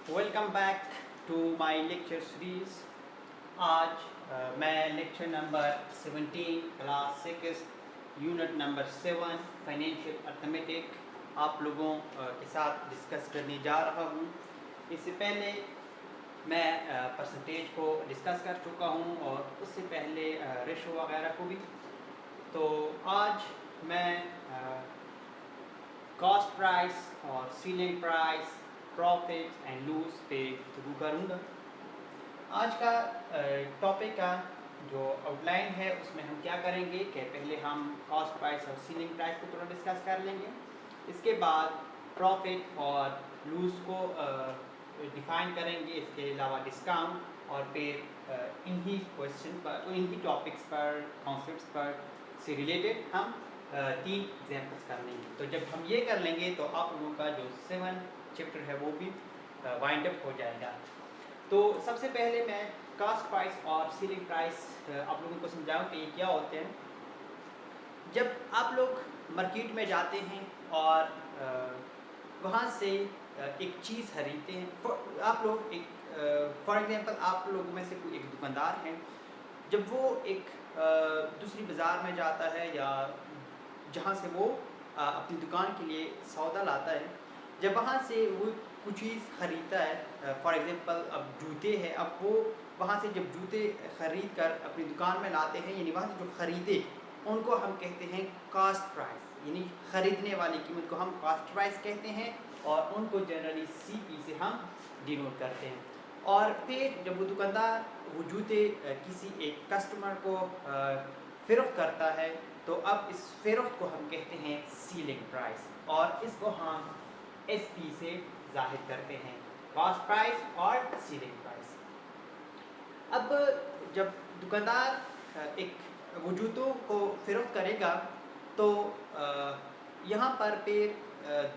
Welcome back to my lecture series. आज मैं lecture number 17 class 6 unit number 7 financial arithmetic आप लोगों के साथ डिस्कस करने जा रहा हूँ। इससे पहले मैं परसेंटेज को डिस्कस कर चुका हूँ और उससे पहले रेशो वगैरह को भी। तो आज मैं कॉस्ट प्राइस और selling price, profit and loss पे गुफ्तगू करूँगा। आज का टॉपिक का जो आउटलाइन है उसमें हम क्या करेंगे कि पहले हम कॉस्ट प्राइस और सीलिंग प्राइस को थोड़ा डिस्कस कर लेंगे। इसके बाद प्रॉफिट और लूज को डिफ़ाइन करेंगे। इसके अलावा डिस्काउंट और फिर इन्हीं क्वेश्चन पर, इन्हीं टॉपिक्स पर, कॉन्सेप्ट्स पर से रिलेटेड हम 3 एग्जाम्पल्स कर लेंगे। तो जब हम ये कर लेंगे तो आप लोगों का जो 7 चैप्टर है वो भी वाइंड अप हो जाएगा। तो सबसे पहले मैं कॉस्ट प्राइस और सीलिंग प्राइस आप लोगों को समझाऊं कि ये क्या होते हैं। जब आप लोग मार्केट में जाते हैं और वहाँ से एक चीज़ खरीदते हैं, आप लोग एक फॉर एग्जांपल आप लोगों में से कोई एक दुकानदार है, जब वो एक दूसरी बाज़ार में जाता है या जहाँ से वो अपनी दुकान के लिए सौदा लाता है, जब वहाँ से वो कुछ चीज़ ख़रीदता है, फॉर एग्ज़ाम्पल अब जूते हैं, अब वो वहाँ से जब जूते ख़रीद कर अपनी दुकान में लाते हैं, यानी वहाँ से जो ख़रीदे उनको हम कहते हैं कॉस्ट प्राइस, यानी ख़रीदने वाली कीमत को हम कॉस्ट प्राइस कहते हैं और उनको जनरली CP से हम डिनोट करते हैं। और फिर जब वो दुकानदार वो जूते किसी एक कस्टमर को फ़रोख्त करता है, तो अब इस फ़रोख्त को हम कहते हैं सीलिंग प्राइस और इसको हम SP से ज़ाहिर करते हैं, कॉस्ट प्राइस और सीलिंग प्राइस। अब जब दुकानदार एक वो जूतों को फ़रोख्त करेगा तो यहाँ पर फिर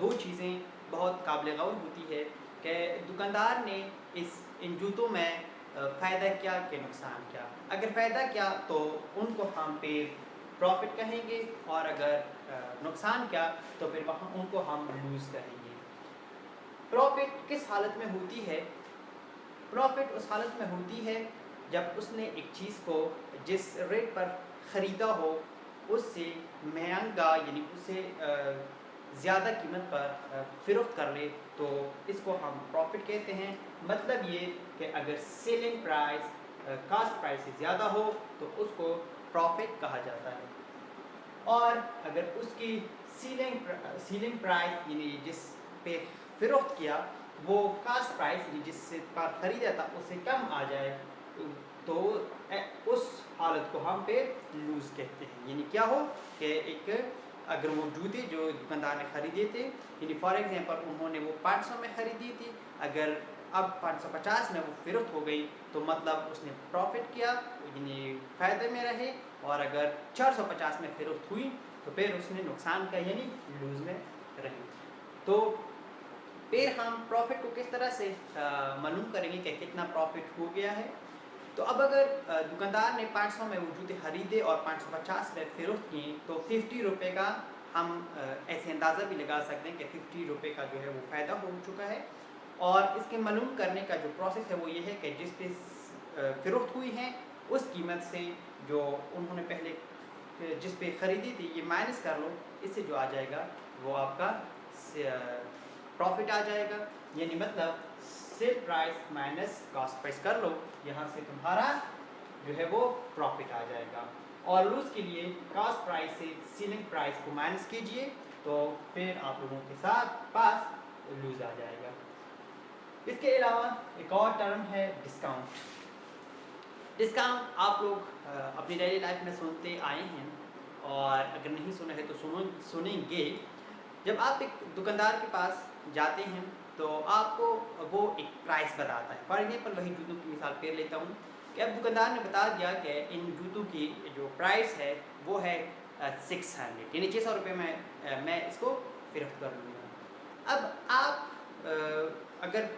2 चीज़ें बहुत काबिल गौर होती है कि दुकानदार ने इन जूतों में फ़ायदा क्या कि नुकसान क्या। अगर फ़ायदा क्या तो उनको हम फिर प्रॉफिट कहेंगे और अगर नुकसान क्या तो फिर वहाँ उनको हम लूज़ कहेंगे। प्रॉफिट किस हालत में होती है? प्रॉफिट उस हालत में होती है जब उसने एक चीज़ को जिस रेट पर ख़रीदा हो उससे महंगा, यानी उससे ज़्यादा कीमत पर फ़रोख्त कर ले, तो इसको हम प्रॉफिट कहते हैं। मतलब ये कि अगर सेलिंग प्राइस कॉस्ट प्राइस से ज़्यादा हो तो उसको प्रॉफिट कहा जाता है, और अगर उसकी सीलिंग प्राइस यानी जिस पे फ़रोख्त किया वो कॉस्ट प्राइस यानी जिससे पर ख़रीदा था उससे कम आ जाए तो उस हालत को हम फिर लूज़ कहते हैं। यानी क्या हो कि एक अगर वो जूते जो दुकानदार ने ख़रीदे थे, यानी फॉर एग्जांपल उन्होंने वो 500 में ख़रीदी थी, अगर अब 550 में वो फ़रोख्त हो गई तो मतलब उसने प्रॉफिट किया, यानी फ़ायदे में रहे, और अगर 450 में फ़रोख्त हुई तो फिर उसने नुकसान का यानी लूज़ में रही। तो फिर हम प्रॉफिट को किस तरह से मालूम करेंगे कि कितना प्रॉफिट हो गया है। तो अब अगर दुकानदार ने 500 में वो जूते ख़रीदे और 550 में फ़रोख्त किए तो 50 रुपये का हम ऐसे अंदाज़ा भी लगा सकते हैं कि 50 रुपये का जो है वो फ़ायदा हो चुका है। और इसके मालूम करने का जो प्रोसेस है वो ये है कि जिस पे फ़रोख्त हुई हैं उस कीमत से जो उन्होंने पहले जिस पे ख़रीदी थी ये माइनस कर लो, इससे जो आ जाएगा वो आपका प्रॉफिट आ जाएगा। यानी मतलब sale price minus cost price कर लो, यहाँ से तुम्हारा जो है वो प्रॉफिट आ जाएगा। और लूज़ के लिए कॉस्ट प्राइस से सीलिंग प्राइस को माइनस कीजिए तो फिर आप लोगों के साथ पास लूज़ आ जाएगा। इसके अलावा एक और टर्म है डिस्काउंट। डिस्काउंट आप लोग अपनी डेली लाइफ में सुनते आए हैं और अगर नहीं सुने हैं तो सुनेंगे। जब आप एक दुकानदार के पास जाते हैं तो आपको वो एक प्राइस बताता है। फॉर एग्जाम्पल वही जूतों की मिसाल फिर लेता हूँ कि अब दुकानदार ने बता दिया कि इन जूतों की जो प्राइस है वो है 600, यानी 600 रुपये में मैं इसको फ़रोख्त कर लूँगा। अब आप अगर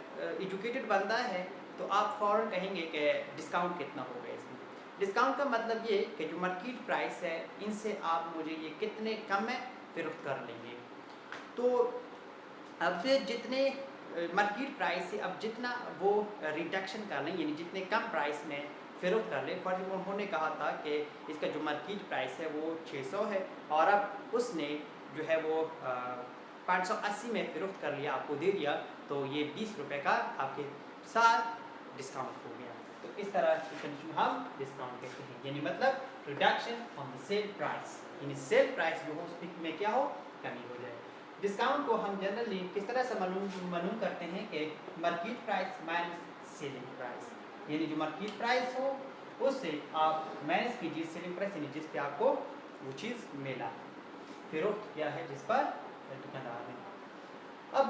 एजुकेटेड बंदा है तो आप फ़ौरन कहेंगे कि डिस्काउंट कितना होगा इसमें। डिस्काउंट का मतलब ये कि जो मार्केट प्राइस है इनसे आप मुझे ये कितने कम में फ़रोख्त कर लेंगे। तो अब से जितने मार्केट प्राइस से अब जितना वो रिडक्शन कर लें, यानी जितने कम प्राइस में फ़रोख्त कर लें। फॉर एग्जाम्पल उन्होंने कहा था कि इसका जो मार्केट प्राइस है वो 600 है और अब उसने जो है वो 580 में फ़रोख्त कर लिया, आपको दे दिया, तो ये 20 रुपये का आपके साथ डिस्काउंट हो गया। तो इस तरह की कंडीशन हम डिस्काउंट कहते हैं, यानी मतलब reduction on the sale price, यानी सेल प्राइस जो हो उसमें क्या हो, कमी हो जाए। डिस्काउंट को हम जनरली किस तरह से मालूम करते हैं कि market price minus selling price, यानी जो मार्केट प्राइस हो उससे आप माइनस कीजिए सेलिंग प्राइस, यानी जिस पे आपको वो चीज़ मिला, फ़रोख्त किया है जिस पर दुकानदार ने। अब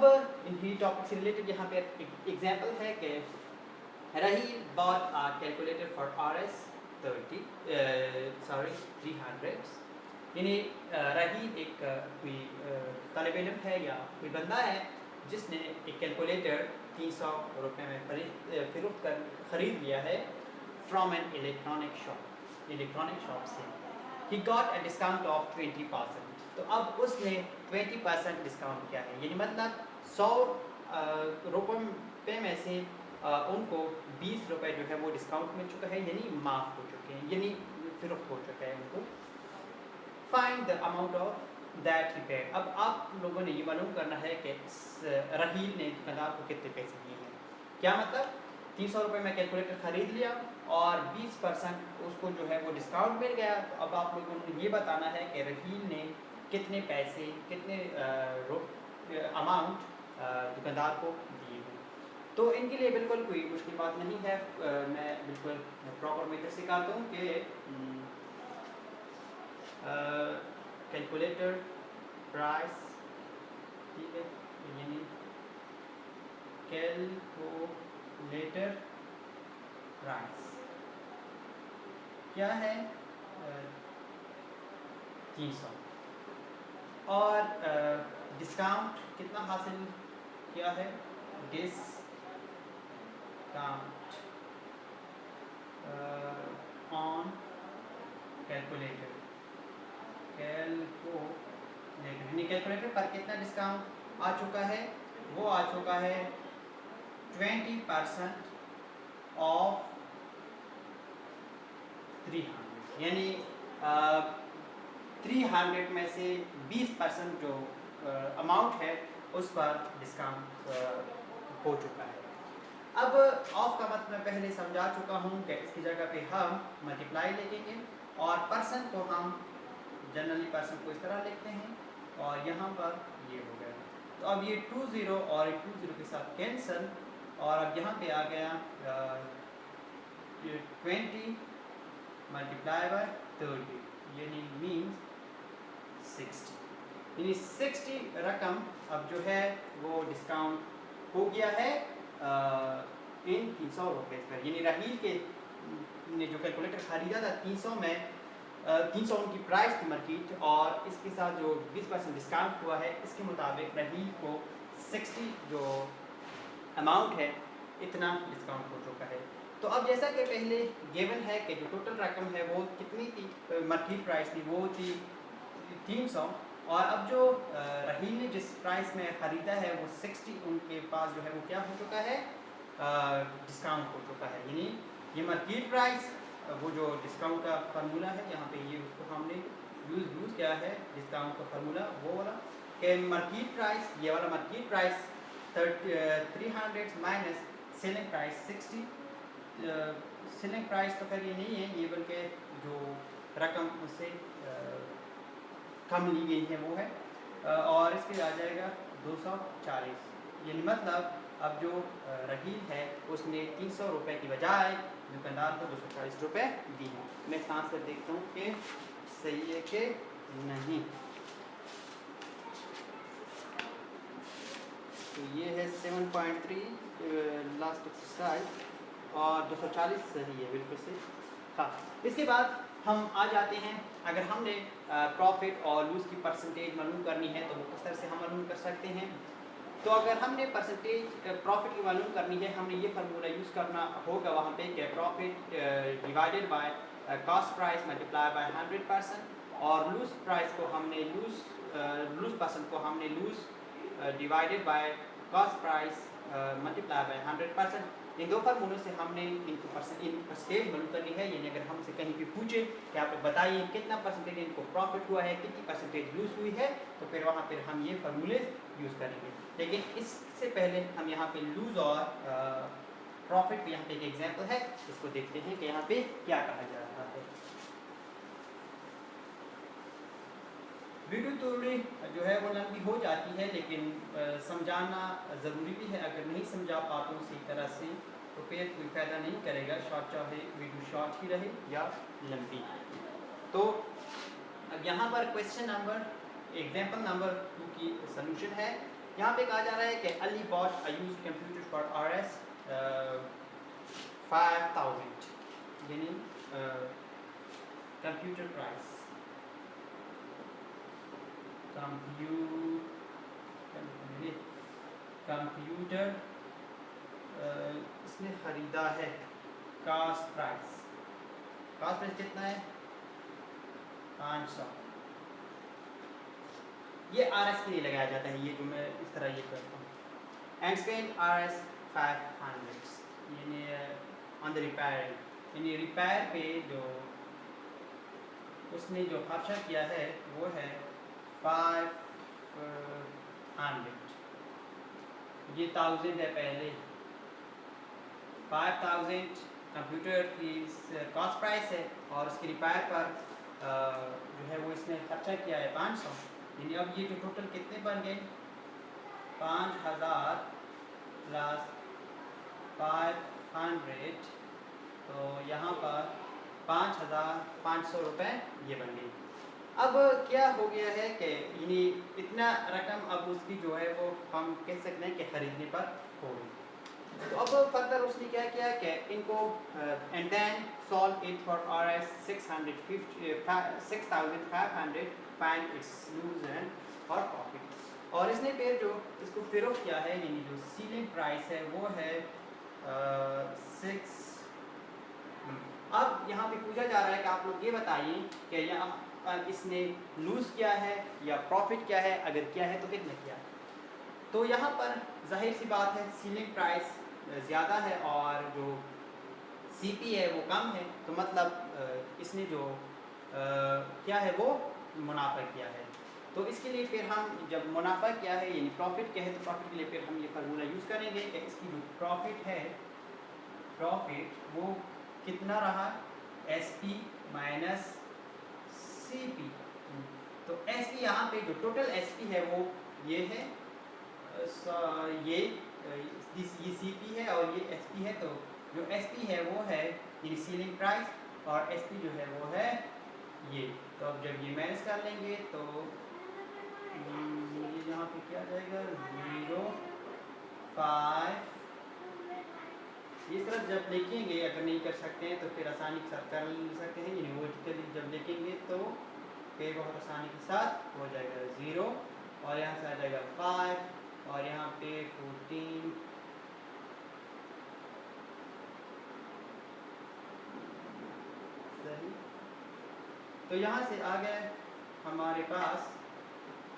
इन्हीं टॉपिक से रिलेटेड यहाँ पे एक एग्जांपल है कि Rahil bought a calculator for RS 300, यानी राहील एक कोई तालिब इल्म है या कोई बंदा है जिसने एक कैलकुलेटर 300 रुपये में फ़रोख्त ख़रीद लिया है फ्रॉम एन इलेक्ट्रॉनिक शॉप से। He got a discount of 20%, तो अब उसने 20% डिस्काउंट किया है, यानी मतलब 100 रुपये में से उनको 20 रुपये जो है वो डिस्काउंट मिल चुका है, यानी माफ़ हो चुके हैं, यानी फ़रोख्त हो चुका है उनको। Find the amount of that he paid, अब आप लोगों ने ये मालूम करना है कि राहील ने दुकानदार को कितने पैसे दिए हैं। क्या मतलब 300 रुपये में कैलकुलेटर ख़रीद लिया और 20% उसको जो है वो डिस्काउंट मिल गया, तो अब आप लोगों ने ये बताना है कि राहील ने कितने पैसे, कितने अमाउंट दुकानदार को दिए हैं। तो इनके लिए बिल्कुल कोई मुश्किल बात नहीं है, मैं बिल्कुल प्रॉपर मेथड सिखाता हूँ कि कैलकुलेटर प्राइस, ठीक है, यानी कैलकुलेटर प्राइस क्या है 300 और डिस्काउंट कितना हासिल किया है, डिस्काउंट ऑन कैलकुलेटर यानी कैलकुलेटर पर कितना डिस्काउंट आ चुका है, वो आ चुका है 20% ऑफ 300, यानी 300 में से 20% जो अमाउंट है उस पर डिस्काउंट हो चुका है। अब ऑफ का मतलब मैं पहले समझा चुका हूँ कि इसकी जगह पे हम मल्टीप्लाई लिखेंगे और परसेंट को हम जनरली परसेंट को इस तरह लिखते हैं और यहाँ पर ये हो गया, तो अब ये 20 और 20 के साथ कैंसिल और अब यहाँ पे आ गया 20 मल्टीप्लाई बाय 30, यानी मीन्स 60, यानी 60 रकम अब जो है वो डिस्काउंट हो गया है इन 300 रुपये पर, यानी राहील के ने जो कैलकुलेटर ख़रीदा था 300 में, 300 उनकी प्राइस थी मार्केट और इसके साथ जो 20% डिस्काउंट हुआ है इसके मुताबिक राहील को 60 जो अमाउंट है इतना डिस्काउंट हो चुका है। तो अब जैसा कि पहले गिवन है कि जो टोटल रकम है वो कितनी थी, मार्केट प्राइस थी वो थी 300 और अब जो राहील ने जिस प्राइस में ख़रीदा है वो 60 उनके पास जो है वो क्या हो चुका है, डिस्काउंट हो चुका है, यानी ये मार्केट प्राइस वो जो डिस्काउंट का फार्मूला है यहाँ पे ये उसको हमने यूज़ किया है, डिस्काउंट का फार्मूला वो वाला कि मार्केट प्राइस, ये वाला market price 300 minus selling price 60, selling price तो खैर ये नहीं है, ये बल्कि जो रकम उससे कम ली गई है वो है और इसके आ जाएगा 240, यानी मतलब अब जो राहील है उसने 300 रुपये की बजाय दुकानदार को 240 रुपये दी हैं। मैं सांस से देखता हूँ कि सही है कि नहीं, तो ये है 7.3 लास्ट एक्सरसाइज और 240 सही है, बिल्कुल सही। हाँ, इसके बाद हम आ जाते हैं, अगर हमने प्रॉफिट और लूज़ की परसेंटेज मालूम करनी है तो वो किस तरह से हम मालूम कर सकते हैं। तो अगर हमने परसेंटेज प्रॉफिट की मालूम करनी है, हमने ये फार्मूला यूज़ करना होगा वहाँ पे कि profit divided by cost price multiply by 100% और लूज़ प्राइस को हमने लूज़ परसेंट को हमने loss divided by cost price multiply by 100%। इन दो फार्मूलों से हमने इनको परसेंटेज मालूम करनी है। यानी अगर हमसे कहीं भी पूछे कि आप बताइए कितना परसेंटेज इनको प्रॉफिट हुआ है, कितनी परसेंटेज लूज हुई है, तो फिर वहाँ पर हम ये फार्मूले यूज़ करेंगे। लेकिन इससे पहले हम यहाँ पे लूज और प्रॉफिट पे यहाँ पे एक एग्जांपल है, इसको देखते हैं कि यहाँ पे क्या कहा जा रहा है। वीडियो थोड़ी जो है वो लंबी हो जाती है, लेकिन समझाना ज़रूरी भी है। अगर नहीं समझा पाते हो सही तरह से तो फिर कोई फ़ायदा नहीं करेगा, शॉर्ट चाहे वीडियो शॉर्ट ही रहे या लंबी। तो अब यहाँ पर क्वेश्चन नंबर एग्जांपल नंबर 2 की सलूशन है। यहाँ पे कहा जा रहा है कि Ali bought a used computer for RS 5000, यानी कंप्यूटर प्राइस कंप्यूटर इसने ख़रीदा है। कास्ट प्राइस कितना है? 500। ये RS के लिए लगाया जाता है, ये जो मैं इस तरह ये करता हूँ। एंड स्पेंड RS 500, यानी ऑन द रिपेयरिंग, यानी रिपेयर पे जो उसने जो खर्चा किया है वो है 500। ये 1000 है पहले। 5000 कंप्यूटर की कॉस्ट प्राइस है और उसकी रिपेयर पर जो है वो इसने खर्चा किया है 500। यानी अब ये जो टोटल कितने बन गए? 5000 प्लस 500, तो यहाँ पर 5500 रुपये ये बन गई। अब क्या हो गया है कि यानी इतना रकम अब उसकी जो है वो हम कह सकते हैं कि ख़रीदने पर हो गई। तो अब फर्दर उसने क्या किया कि इनको and then solve it for RS 6500, find its loss and और प्रॉफिट। और इसने फिर जो इसको फ़िरोख्त किया है, यानी जो सीलिंग प्राइस है वो है 6। अब यहाँ पे पूछा जा रहा है कि आप लोग ये बताइए कि यहाँ इसने लूज़ किया है या प्रॉफिट किया है, अगर किया है तो कितना किया। तो यहाँ पर जाहिर सी बात है सीलिंग प्राइस ज़्यादा है और जो CP है वो कम है, तो मतलब इसने जो क्या है वो मुनाफा किया है। तो इसके लिए फिर हम जब मुनाफा किया है यानी प्रॉफिट क्या है, तो प्रॉफिट के लिए फिर हम ये फार्मूला यूज़ करेंगे कि इसकी जो प्रॉफिट है, प्रॉफिट वो कितना रहा? SP minus CP। तो SP यहाँ पे जो टोटल SP है वो ये है, ये CP है और ये SP है। तो जो SP है वो है ये सीलिंग प्राइस और SP जो है वो है ये। तो अब जब ये माइनस कर लेंगे तो ये यहाँ पे क्या आ जाएगा? 0.5। इस तरह जब लिखेंगे, अगर नहीं कर सकते हैं तो फिर आसानी के साथ कर सकते हैं। यानी वर्टिकली जब लिखेंगे तो फिर बहुत आसानी के साथ हो जाएगा 0 और यहाँ से आ जाएगा 5 और यहाँ पे 14। सही। तो यहाँ से आ गए हमारे पास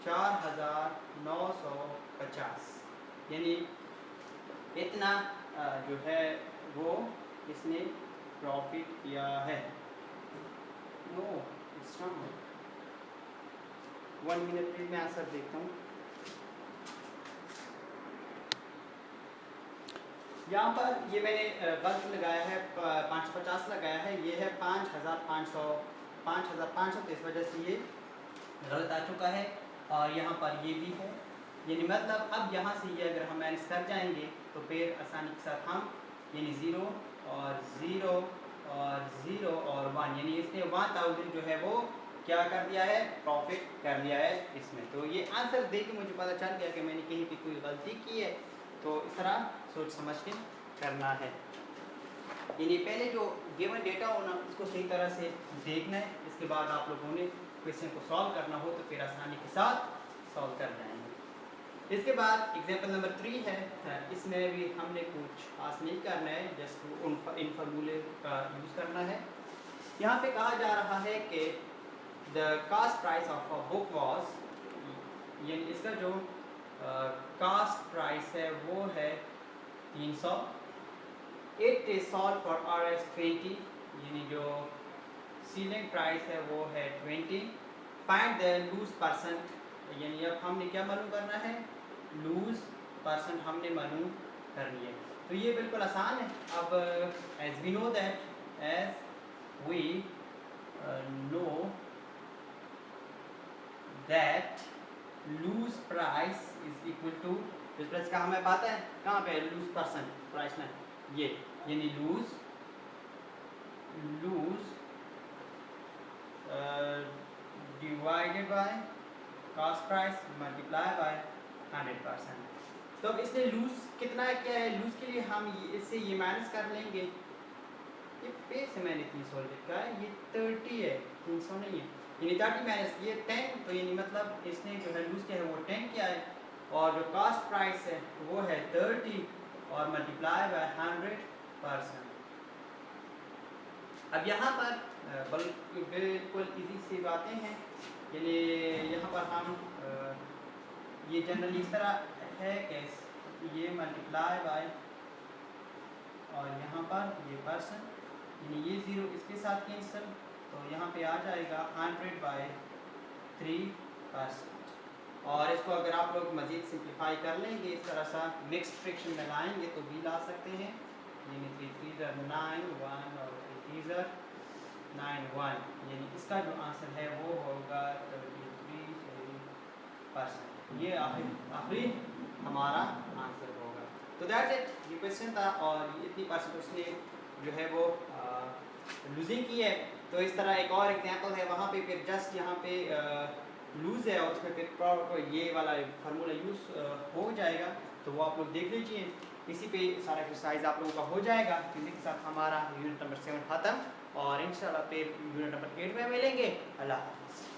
4950, यानी इतना जो है वो इसने प्रॉफिट किया है। No it's not 1 minute please, मैं आंसर देखता हूँ। यहाँ पर ये मैंने गलत लगाया है, 550 लगाया है, ये है 5500 तो इस वजह से ये गलत आ चुका है। और यहाँ पर ये भी है, यानी मतलब अब यहाँ से ये अगर हम माइनस कर जाएंगे तो फिर आसानी के साथ हम यानी 0 और 0 और 0 और 1, यानी इसने 1000 जो है वो क्या कर दिया है? प्रॉफिट कर लिया है इसमें। तो ये आंसर देख के मुझे पता चल गया कि मैंने कहीं पे कोई गलती की है। तो इस तरह सोच समझ के करना है, यानी पहले जो गिवन डेटा होना उसको सही तरह से देखना है, इसके बाद आप लोगों ने क्वेश्चन को सॉल्व करना हो तो फिर आसानी के साथ सॉल्व कर जाएंगे। इसके बाद एग्जांपल नंबर 3 है, इसमें भी हमने कुछ खास नहीं करना है, जस्ट इन फार्मूले का यूज़ करना है। यहाँ पे कहा जा रहा है कि the cost price of a book was, यानी इसका जो कास्ट प्राइस है वो है 300। It is solve for RS20, यानी जो सीलिंग प्राइस है वो है 20। फाइंड द लूज परसेंट, यानी अब हमने क्या मालूम करना है, लूज परसेंट हमने मालूम करनी है। तो ये बिल्कुल आसान है। अब as we know that, as we know that loss price is equal to, loss price का हमें पता है कहाँ पे लूज परसेंट प्राइस में, ये यानी loss divided by cost price multiply by 100%। तो अब इसने लूज कितना क्या है, लूज के लिए हम इससे ये माइनस कर लेंगे, ये पे से मैंने 300 लिखा है, ये 30 है, 300 नहीं है, यानी 30 माइनस ये 10, तो यानी मतलब इसने जो है लूज क्या है वो 10 किया है, और जो कॉस्ट प्राइस है वो है 30 और मल्टीप्लाई बाय 100%। अब यहाँ पर बिल्कुल इजी सी बातें हैं, यानी यहाँ पर हम ये जनरली इस तरह है कि ये मल्टीप्लाई बाय और यहाँ पर ये परसेंट, यानी ये ज़ीरो इसके साथ कैंसिल, तो यहाँ पे आ जाएगा 100/3%। और इसको अगर आप लोग मज़ीद सिंप्लीफाई कर लेंगे, इस तरह सा मिक्स्ड फ्रैक्शन में लाएंगे तो भी ला सकते हैं, यानी 3 3 9 1 और 3 9 1, यानी इसका जो आंसर है वो होगा 33%। ये आखिरी हमारा आंसर होगा। तो दैट्स इट, ये क्वेश्चन था और इतनी परसेंट उसने जो है वो लूजिंग की है। तो इस तरह एक और एग्जांपल है, वहाँ पे फिर जस्ट यहाँ पे लूज है और उसमें फिर ये वाला फार्मूला यूज़ हो जाएगा, तो वो आप लोग देख लीजिए। इसी पे सारा एक्सरसाइज आप लोगों का हो जाएगा। इसी के साथ हमारा यूनिट नंबर 7 ख़त्म और इंशाल्लाह फिर यूनिट नंबर 8 में मिलेंगे। अल्लाह हाफ़िज़।